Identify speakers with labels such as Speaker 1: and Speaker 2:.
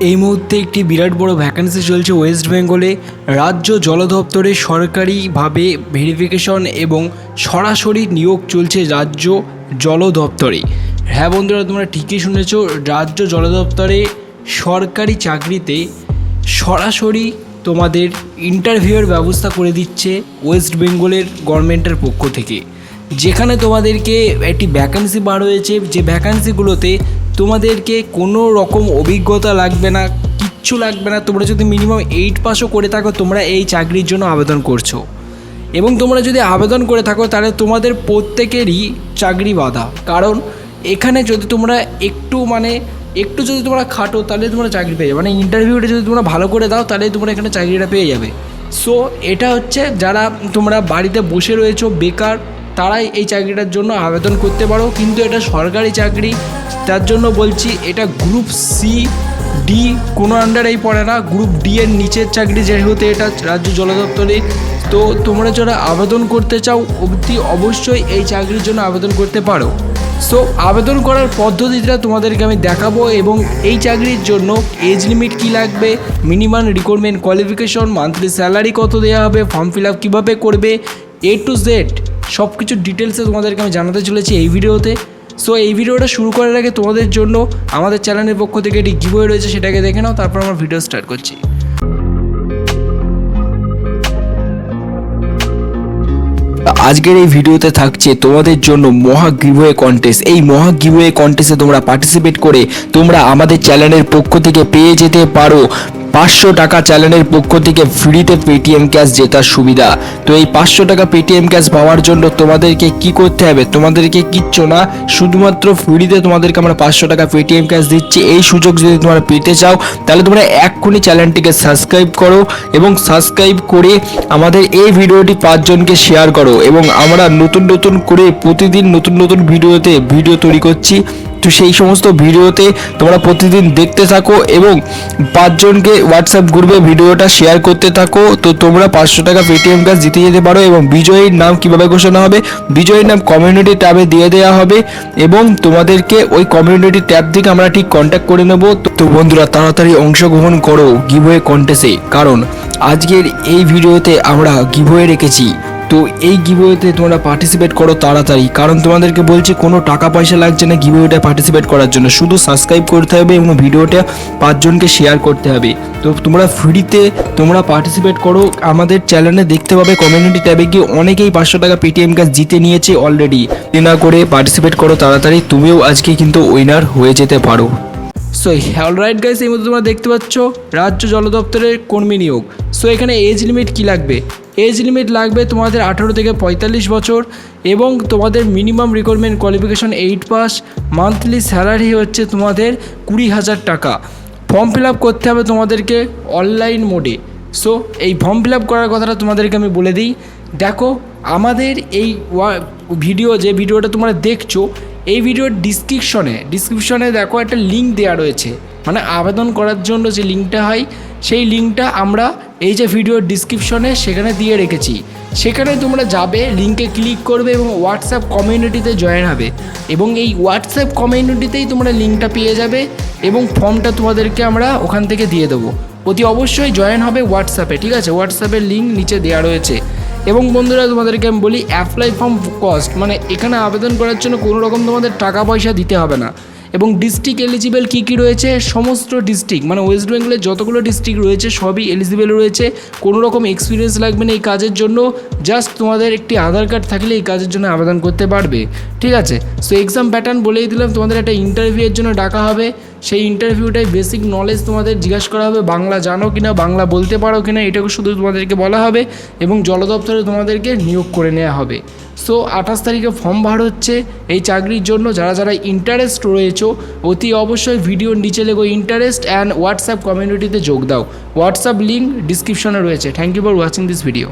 Speaker 1: এই মুহূর্তে একটি বিরাট বড় ভ্যাকেন্সি চলছে ওয়েস্ট বেঙ্গলে। রাজ্য জল দপ্তরে সরকারিভাবে ভেরিফিকেশন এবং সরাসরি নিয়োগ চলছে রাজ্য জল দপ্তরে। হ্যাঁ বন্ধুরা, তোমরা ঠিকই শুনেছ, রাজ্য জল দপ্তরে সরকারি চাকরিতে সরাসরি তোমাদের ইন্টারভিউয়ের ব্যবস্থা করে দিচ্ছে ওয়েস্ট বেঙ্গলের গভর্নমেন্টের পক্ষ থেকে, যেখানে তোমাদেরকে একটি ভ্যাকেন্সি বার হয়েছে। যে ভ্যাকেন্সিগুলোতে তোমাদেরকে কোনো রকম অভিজ্ঞতা লাগবে না, কিচ্ছু লাগবে না। তোমরা যদি মিনিমাম 8 পাসও করে থাকো, তোমরা এই চাকরির জন্য আবেদন করছো। এবং তোমরা যদি আবেদন করে থাকো তাহলে তোমাদের প্রত্যেকেরই চাকরি বাঁধা, কারণ এখানে যদি তোমরা একটু যদি তোমরা খাটো তাহলে তোমরা চাকরি পেয়ে যাবে। মানে ইন্টারভিউটা যদি তোমরা ভালো করে দাও তাহলে তোমরা এখানে চাকরিটা পেয়ে যাবে। সো এটা হচ্ছে যারা তোমরা বাড়িতে বসে রয়েছো বেকার, তারাই এই চাকরিটার জন্য আবেদন করতে পারো। কিন্তু এটা সরকারি চাকরি, তার জন্য বলছি এটা গ্রুপ সি ডি কোনো আন্ডারেই পড়ে না, গ্রুপ ডি এর নিচের চাকরি, যেহেতু এটা রাজ্য জল দপ্তরে। তো তোমরা যারা আবেদন করতে চাও অতি অবশ্যই এই চাকরির জন্য আবেদন করতে পারো। সো আবেদন করার পদ্ধতিটা তোমাদেরকে আমি দেখাবো, এবং এই চাকরির জন্য এজ লিমিট কী লাগবে, minimum requirement qualification, monthly salary কত দেওয়া হবে, ফর্ম ফিল আপ কীভাবে করবে, A to Z সব কিছু ডিটেলসে তোমাদেরকে আমি জানাতে চলেছি এই ভিডিওতে। সো এই ভিডিওটা শুরু করার আগে তোমাদের জন্য আমাদের চ্যানেলের পক্ষ থেকে একটি গিভওয়ে রয়েছে, সেটাকে দেখে নাও, তারপর আমরা ভিডিও স্টার্ট করছি। আজকের এই ভিডিওতে থাকছে তোমাদের জন্য মহা গিভওয়ে কন্টেস্ট। এই মহা গিভওয়ে কন্টেস্টে তোমরা পার্টিসিপেট করে তোমরা আমাদের চ্যানেলের পক্ষ থেকে পেয়ে যেতে পারো 500 টাকা চ্যানেলের পক্ষ থেকে ফ্রিতে পেটিএম ক্যাশ জেতার সুবিধা। তো এই 500 টাকা পেটিএম ক্যাশ পাওয়ার জন্য তোমাদেরকে কি করতে হবে, তোমাদেরকে কিচ্ছু না, শুধুমাত্র ফ্রিতে তোমাদেরকে আমরা 500 টাকা পেটিএম ক্যাশ দিচ্ছি। এই সুযোগ যদি তোমরা পেতে চাও তাহলে তোমরা এক্ষুনি চ্যানেলটিকে সাবস্ক্রাইব করো, এবং সাবস্ক্রাইব করে আমাদের এই ভিডিওটি 5 জনকে শেয়ার করো। এবং আমরা নতুন করে প্রতিদিন নতুন ভিডিও তৈরি করছি। তো সেই সমস্ত ভিডিওতে তোমরা প্রতিদিন দেখতে থাকো এবং 5 জনকে হোয়াটসঅ্যাপ গ্রুপে ভিডিওটা শেয়ার করতে থাকো। তো তোমরা 500 টাকা পেটিএম ক্যাশ জিতে যেতে পারো। এবং বিজয়ীর নাম কিভাবে ঘোষণা হবে, বিজয়ীর নাম কমিউনিটি ট্যাবে দিয়ে দেওয়া হবে, এবং তোমাদেরকে ওই কমিউনিটি ট্যাব থেকে আমরা ঠিক কন্ট্যাক্ট করে নেব। তো বন্ধুরা, তাড়াতাড়ি অংশগ্রহণ করো গিভওয়ে কন্টেস্টে, কারণ আজকের এই ভিডিওতে আমরা গিভওয়ে রেখেছি। তো এই গিভওয়েতে তোমরা পার্টিসিপেট করো তাড়াতাড়ি, কারণ তোমাদেরকে বলছি কোনো টাকা পয়সা লাগছে না গিভওয়েটা পার্টিসিপেট করার জন্য, শুধু সাবস্ক্রাইব করতে হবে এবং ভিডিওটা 5 জনকে শেয়ার করতে হবে। তো তোমরা ফ্রিতে তোমরা পার্টিসিপেট করো। আমাদের চ্যানেলে দেখতে পাবে কমিউনিটি ট্যাবে গিয়ে অনেকেই 500 টাকা পেটিএম ক্যাশ জিতে নিয়েছে অলরেডি। না করে পার্টিসিপেট করো তাড়াতাড়ি, তুমিও আজকে কিন্তু উইনার হয়ে যেতে পারো। সো অলরাইট গাইস, এই মধ্যে তোমরা দেখতে পাচ্ছ রাজ্য জল দপ্তরের কর্মী নিয়োগ। সো এখানে এজ লিমিট কী লাগবে, এজ লিমিট লাগবে তোমাদের 18 থেকে 45 বছর, এবং তোমাদের minimum requirement qualification 8 pass, monthly salary হচ্ছে তোমাদের 20,000 টাকা। ফর্ম ফিল আপ করতে হবে তোমাদেরকে অনলাইন মোডে। সো এই ফর্ম ফিল আপ করার কথাটা তোমাদেরকে আমি বলে দিই। দেখো, আমাদের এই যে ভিডিওটা তোমরা দেখছো, এই ভিডিওর ডিসক্রিপশনে দেখো একটা লিঙ্ক দেওয়া রয়েছে, মানে আবেদন করার জন্য যে লিঙ্কটা হয়, সেই লিঙ্কটা আমরা এই যে ভিডিওর ডিসক্রিপশনে সেখানে দিয়ে রেখেছি। সেখানে তোমরা যাবে, লিঙ্কে ক্লিক করবে এবং হোয়াটসঅ্যাপ কমিউনিটিতে জয়েন হবে, এবং এই হোয়াটসঅ্যাপ কমিউনিটিতেই তোমরা লিঙ্কটা পেয়ে যাবে, এবং ফর্মটা তোমাদেরকে আমরা ওখান থেকে দিয়ে দেবো। অতি অবশ্যই জয়েন হবে হোয়াটসঅ্যাপে, ঠিক আছে? হোয়াটসঅ্যাপের লিঙ্ক নিচে দেওয়া রয়েছে। এবং বন্ধুরা, তোমাদেরকে আমি বলি অ্যাপ্লাই ফর্ম কস্ট, মানে এখানে আবেদন করার জন্য কোনো রকম তোমাদের টাকা পয়সা দিতে হবে না। এবং ডিস্ট্রিক্ট এলিজিবল কী রয়েছে, সমস্ত ডিস্ট্রিক্ট, মানে ওয়েস্ট বেঙ্গলের যতগুলো ডিস্ট্রিক্ট রয়েছে সবই এলিজিবল রয়েছে। কোনো রকম এক্সপিরিয়েন্স লাগবে না এই কাজের জন্য, জাস্ট তোমাদের একটি আধার কার্ড থাকলে এই কাজের জন্য আবেদন করতে পারবে, ঠিক আছে? সো এক্সাম প্যাটার্ন বলেই দিলাম, তোমাদের একটা ইন্টারভিউয়ের জন্য ডাকা হবে। সেই ইন্টারভিউটাই বেসিক নলেজ তোমাদের জিজ্ঞাসা করা হবে, বাংলা জানো কিনা, বাংলা বলতে পারো কিনা, এটাকে শুধু তোমাদেরকে বলা হবে, এবং জল দপ্তরে তোমাদেরকে নিয়োগ করে নেওয়া হবে। সো 28 তারিখে ফর্ম বার হচ্ছে এই চাকরির জন্য। যারা ইন্টারেস্ট রয়েছে অতি অবশ্যই ভিডিওর নিচে লেগো ইন্টারেস্ট অ্যান্ড হোয়াটসঅ্যাপ কমিউনিটিতে যোগ দাও। হোয়াটসঅ্যাপ লিঙ্ক ডিসক্রিপশনে রয়েছে। Thank you for watching this video.